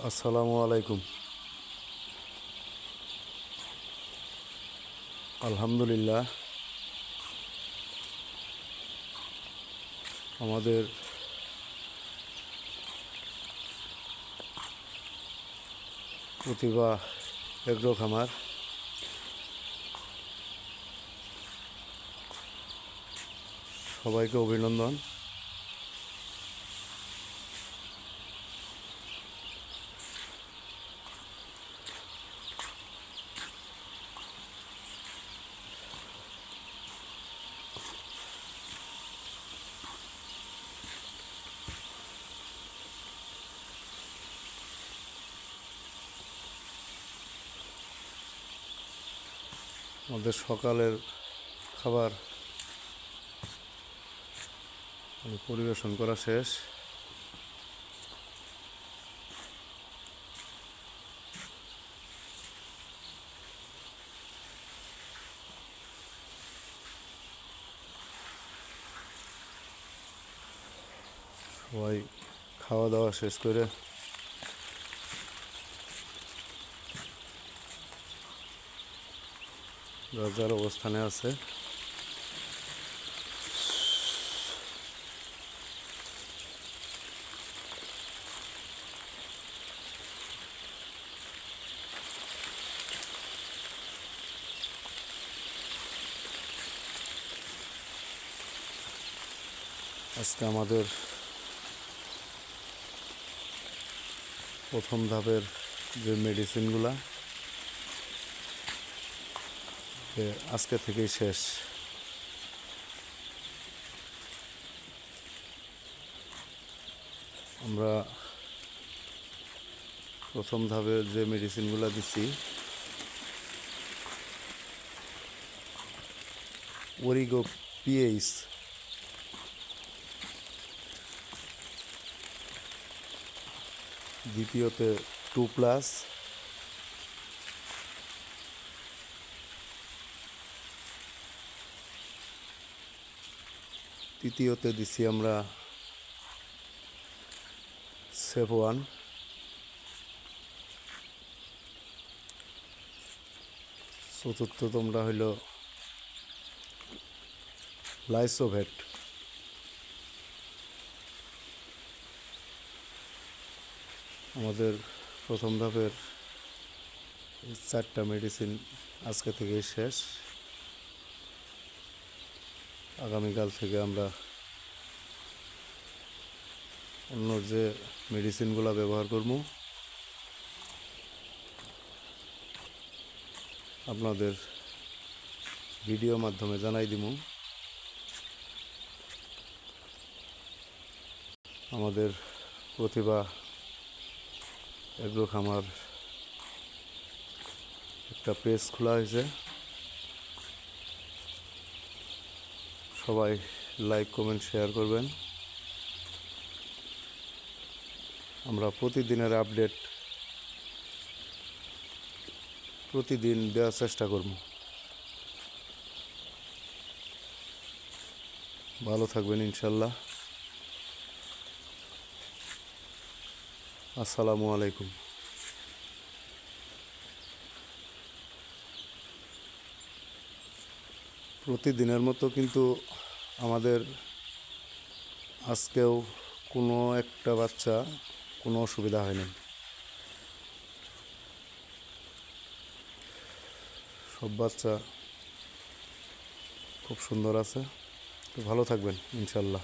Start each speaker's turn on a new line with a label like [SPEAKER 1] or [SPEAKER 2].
[SPEAKER 1] আসসালামু আলাইকুম। আলহামদুলিল্লাহ, আমাদের প্রতিভা এগ্রো খামার সবাইকে অভিনন্দন। আমাদের সকালের খাবার পরিবেশন করা শেষ। সবাই খাওয়া দাওয়া শেষ করে যার যার অবস্থানে আছে। আজকে আমাদের প্রথম ধাপের যে মেডিসিনগুলা আজকে থেকেই শেষ। আমরা প্রথম ধাপের যে মেডিসিনগুলো দিচ্ছি ওরিগো পিএইচ, দ্বিতীয়তে 2+, তৃতীয়তে দিছি আমরা সেভ-1, চতুর্থ তোমরা হইল লাইসোভেট। আমাদের প্রথম ধাপের 4টা মেডিসিন আজকে থেকেই শেষ। আগামীকাল থেকে আমরা অন্য যে মেডিসিনগুলো ব্যবহার করব আপনাদের ভিডিও মাধ্যমে জানাই দিব। আমাদের প্রতিভা এগ্রো খামার একটা পেজ খোলা হয়েছে, সবাই লাইক কমেন্ট শেয়ার করবেন। আমরা প্রতিদিনের আপডেট প্রতিদিন দেওয়ার চেষ্টা করব। ভালো থাকবেন ইনশাল্লাহ। আসসালামু আলাইকুম। প্রতিদিনের মতো কিন্তু আমাদের আজকেও কোনো একটা বাচ্চা কোনো অসুবিধা হয়নি। সব বাচ্চা খুব সুন্দর আছে। তো ভালো থাকবেন ইনশাল্লাহ।